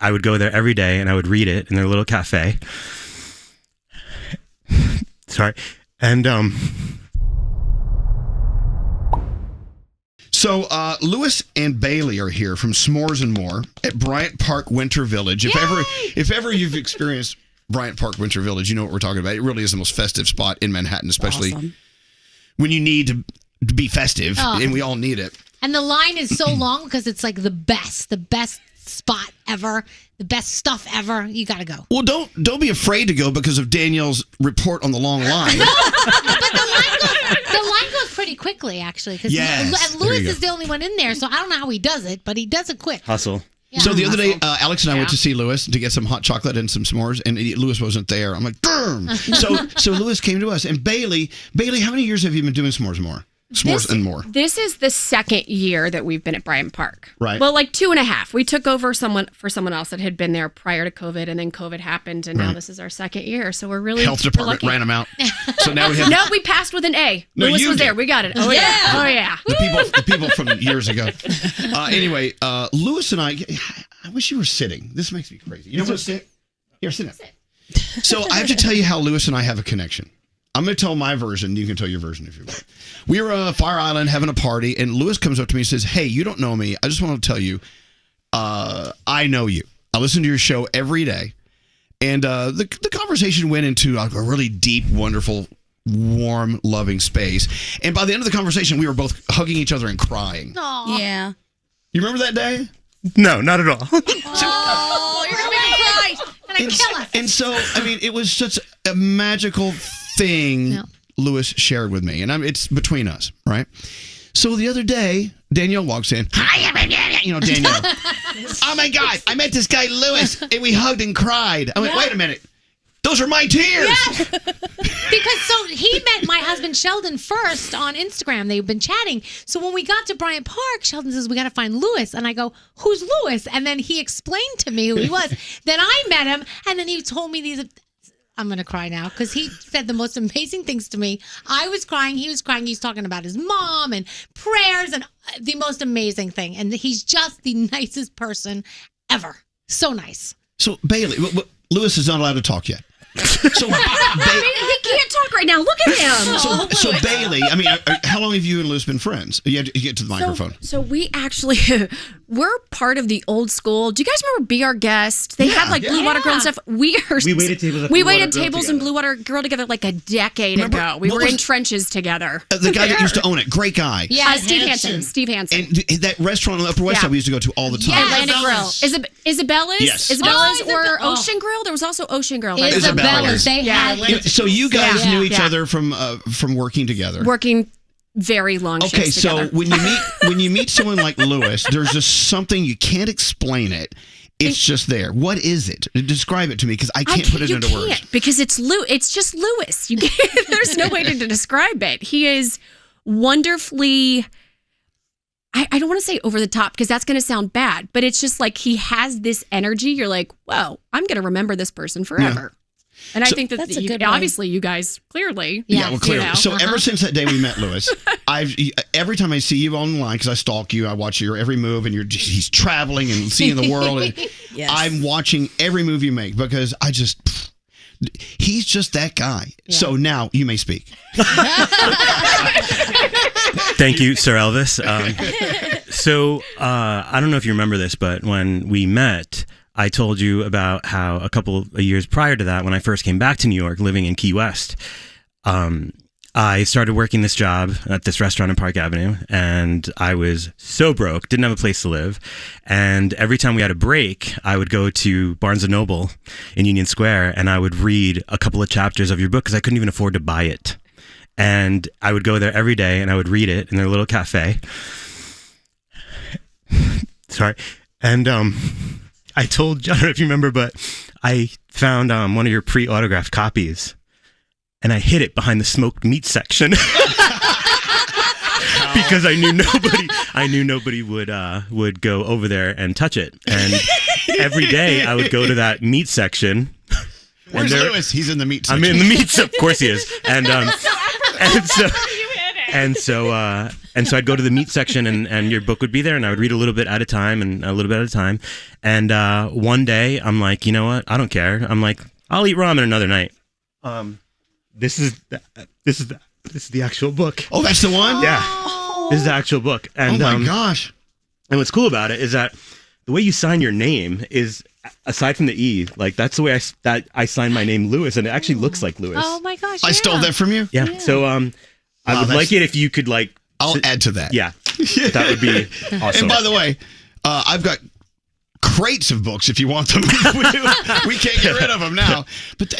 I would go there every day and I would read it in their little cafe. Sorry. And So Lewis and Bailey are here from Smores N More at Bryant Park Winter Village. If ever you've experienced Bryant Park Winter Village, you know what we're talking about. It really is the most festive spot in Manhattan, especially when you need to be festive, and we all need it. And the line is so long because it's like the best spot ever, the best stuff ever. You got to go. Well, don't be afraid to go because of Danielle's report on the long line. No, but the line goes pretty quickly, actually. Because Lewis is the only one in there, so I don't know how he does it, but he does it quick. Hustle. Yeah. So the other day, Alex and I went to see Lewis to get some hot chocolate and some s'mores, and Lewis wasn't there. I'm like, darn. So Lewis came to us, and Bailey, how many years have you been doing S'mores More? S'mores N More. This is the second year that we've been at Bryant Park. Right. Well, like 2.5. We took over for someone else that had been there prior to COVID, and then COVID happened, and now this is our second year. So we're really Health department ran them out. So now we have. No, we passed with an A. No, Lewis you was did. there. We got it. Oh yeah. Oh yeah. The people from years ago. Anyway, Lewis and I wish you were sitting. This makes me crazy. You know what? Sit. Here, sit down. So I have to tell you how Lewis and I have a connection. I'm going to tell my version. You can tell your version if you want. We were at Fire Island having a party, and Lewis comes up to me and says, "Hey, you don't know me. I just want to tell you, I know you. I listen to your show every day." And the conversation went into a really deep, wonderful, warm, loving space. And by the end of the conversation, we were both hugging each other and crying. Aww. Yeah. You remember that day? No, not at all. Oh, you're going to make me cry. And kill us. And so, I mean, it was such a magical thing Lewis shared with me. And it's between us, right? So the other day, Danielle walks in. Hi, Danielle. Oh, my God. I met this guy, Lewis, and we hugged and cried. I went, wait a minute. Those are my tears. Yes. Because he met my husband Sheldon first on Instagram. They've been chatting. So when we got to Bryant Park, Sheldon says, we got to find Lewis. And I go, who's Lewis? And then he explained to me who he was. Then I met him, and then he told me these. I'm going to cry now because he said the most amazing things to me. I was crying. He was crying. He's talking about his mom and prayers and the most amazing thing. And he's just the nicest person ever. So nice. So, Bailey, Lewis is not allowed to talk yet. So, he can't talk right now. Look at him. So Bailey, I mean, how long have you and Lewis been friends? You get to the microphone. So we actually, we're part of the old school. Do you guys remember Be Our Guest? They had like Blue Water Girl and stuff. We waited tables and Blue Water Girl together like a decade ago. We were in trenches together. The guy that used to own it, great guy. Yeah, Steve Hansen. And that restaurant on the Upper West Side we used to go to all the time. Yeah, Atlantic Grill. Isabella's? Yes. Isabella's or Ocean Grill? There was also Ocean Grill. Isabella's. They had. So you guys knew each other from working together. Working very long shifts together. So when you meet someone like Lewis, there's just something you can't explain it. It's just there. What is it? Describe it to me because I can't put it into words. Because it's just Lewis. There's no way to describe it. He is wonderfully. I don't want to say over the top because that's going to sound bad, but it's just like he has this energy. You're like, whoa, I'm going to remember this person forever. Yeah. And I think that obviously you guys clearly. Yeah, well, clearly. So ever since that day we met Lewis, every time I see you online, because I stalk you, I watch your every move, and he's traveling and seeing the world. And yes. I'm watching every move you make because he's just that guy. Yeah. So now you may speak. Thank you, Sir Elvis. So I don't know if you remember this, but when we met, I told you about how a couple of years prior to that, when I first came back to New York, living in Key West, I started working this job at this restaurant in Park Avenue, and I was so broke, didn't have a place to live. And every time we had a break, I would go to Barnes & Noble in Union Square, and I would read a couple of chapters of your book because I couldn't even afford to buy it. And I would go there every day, and I would read it in their little cafe. Sorry. And I don't know if you remember, but I found one of your pre-autographed copies, and I hid it behind the smoked meat section because I knew nobody would go over there and touch it. And every day I would go to that meat section. Where's Lewis? He's in the meat section. I'm in the meat section. Of course he is. And so And so I'd go to the meat section and your book would be there and I would read a little bit at a time and a little bit at a time. And one day I'm like, you know what? I don't care. I'm like, I'll eat ramen another night. This is the actual book. Oh, that's the one? Yeah. This is the actual book. And, oh my gosh. And what's cool about it is that the way you sign your name is, aside from the E, like that's the way I sign my name, Lewis, and it actually looks like Lewis. Oh my gosh! I stole that from you? Yeah. So I would like it if you could like. I'll add to that. Yeah. That would be awesome. And by the way, I've got crates of books if you want them. We can't get rid of them now. But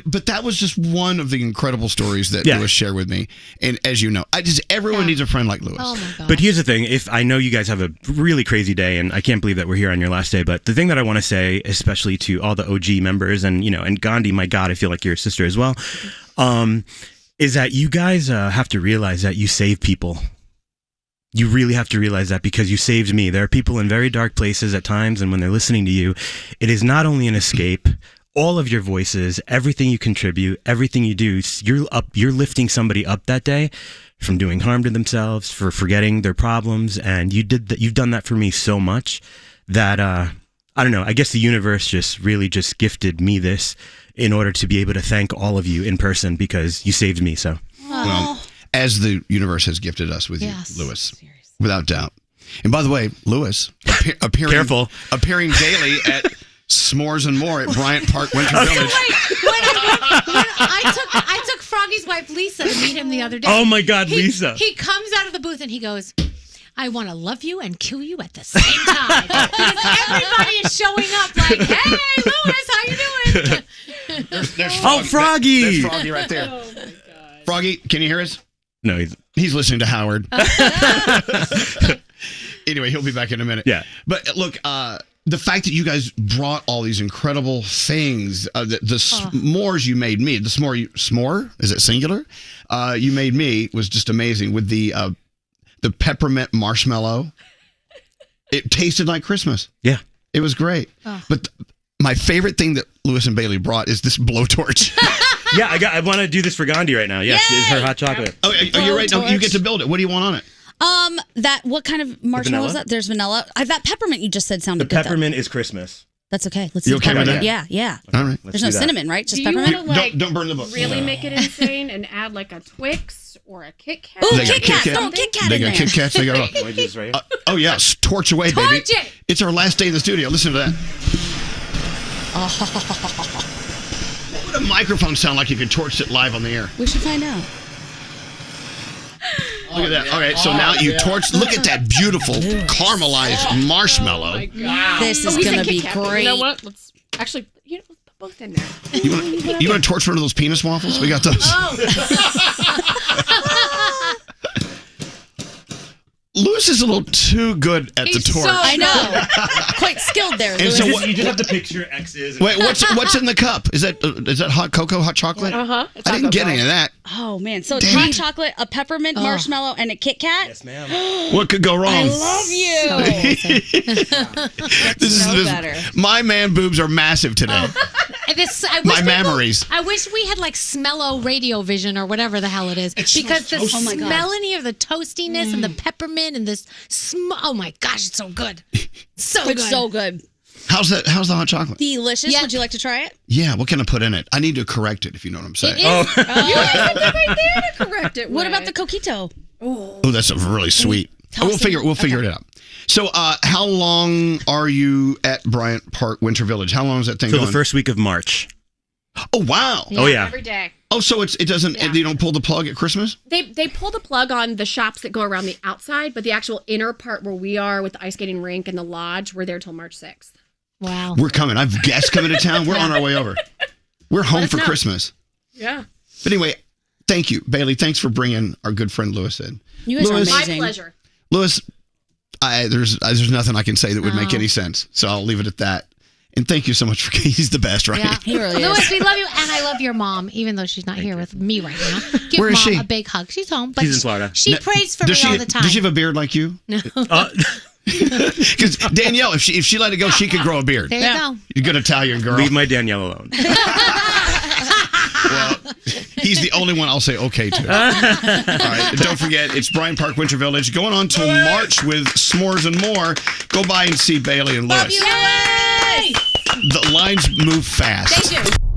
but that was just one of the incredible stories that Lewis shared with me. And as you know, everyone needs a friend like Lewis. Oh my God. But here's the thing: if I know you guys have a really crazy day, and I can't believe that we're here on your last day, but the thing that I want to say, especially to all the OG members, and and Gandhi, my God, I feel like you're a sister as well, is that you guys have to realize that you save people. You really have to realize that because you saved me. There are people in very dark places at times, and when they're listening to you, it is not only an escape. All of your voices, everything you contribute, everything you do, you're lifting somebody up that day from doing harm to themselves, for forgetting their problems, and you've done that for me so much that I don't know. I guess the universe just gifted me this in order to be able to thank all of you in person because you saved me. So. Well, as the universe has gifted us with you, Lewis, without doubt. And by the way, Lewis, appearing daily at Smores N More at Bryant Park, Winter Village. I took Froggy's wife Lisa to meet him the other day. Oh my God, Lisa! He comes out of the booth and he goes, "I want to love you and kill you at the same time." Because everybody is showing up like, "Hey, Lewis, how you doing?" There's Froggy! There's Froggy right there. Oh my God. Froggy, can you hear us? No, he's listening to Howard. Anyway, he'll be back in a minute. Yeah. But look, the fact that you guys brought all these incredible things, the s'mores you made me, the s'more, is it singular? You made me was just amazing with the peppermint marshmallow. It tasted like Christmas. Yeah. It was great. Oh. But my favorite thing that Lewis and Bailey brought is this blowtorch. Yeah, I want to do this for Gandhi right now. Yes, it's her hot chocolate. Oh, are you right? No, you get to build it. What do you want on it? What kind of marshmallow is that? There's vanilla. That peppermint you just said sounded good. The peppermint is Christmas. That's okay. Let's you see. Okay with that? Yeah. All right. There's no cinnamon, right? Just do peppermint. You don't burn the book. Really make it insane and add like a Twix or a Kit Kat. Ooh, Kit Kat. Throw Kit Kat in there. They got Kit Kats. They got. Oh yes, torch away, baby. Torch it. It's our last day in the studio. Listen to that. What would a microphone sound like if you torched it live on the air? We should find out. Look at that. All right, so now you torch. Look at that beautiful caramelized marshmallow. Oh my God. This is going to be great. You know what? Let's actually let's put both in there. You want to torch one of those penis waffles? We got those. Lewis is a little too good at the torch. I know. Quite skilled there, Lewis. So you just have to picture X's. Wait, what's in the cup? Is that hot cocoa, hot chocolate? Uh-huh. I didn't get any of that. Oh, man. So it's hot chocolate, a peppermint marshmallow, and a Kit Kat? Yes, ma'am. What could go wrong? I love you. Better. My man boobs are massive today. My memories. I wish we had like Smello radio vision or whatever the hell it is. Because the smelliny of the toastiness and the peppermint and this oh my gosh, it's so good. It's so good. How's the hot chocolate? Delicious. Yeah. Would you like to try it? Yeah, what can I put in it? I need to correct it if you know what I'm saying. You have it right there to correct it. What about the coquito? Oh, that's really sweet. We'll figure it out. So, how long are you at Bryant Park Winter Village? How long is that thing going? The first week of March. Oh wow! Oh yeah. Every day. Oh, so it doesn't. Yeah. You don't pull the plug at Christmas? They pull the plug on the shops that go around the outside, but the actual inner part where we are with the ice skating rink and the lodge, we're there till March 6th. Wow. We're coming. I've guests coming to town. We're on our way over. We're home for Christmas. Yeah. But anyway, thank you, Bailey. Thanks for bringing our good friend Lewis in. You guys are amazing. My pleasure. Lewis, there's nothing I can say that would make any sense, so I'll leave it at that. And thank you so much for he's the best, right? Yeah, he really is. Lewis, we love you, and I love your mom, even though she's not here with me right now. Give Where is Mom she? a big hug. She's home, but she's in Florida. She prays for me all the time. Does she have a beard like you? No. Because Danielle, if she let it go, she could grow a beard. There you go. You're a good Italian girl. Leave my Danielle alone. Well, He's the only one I'll say okay to. All right. Don't forget, it's Bryant Park, Winter Village. Going on till March with S'mores and More. Go by and see Bailey and Lewis. Love you, Lewis! The lines move fast. They do.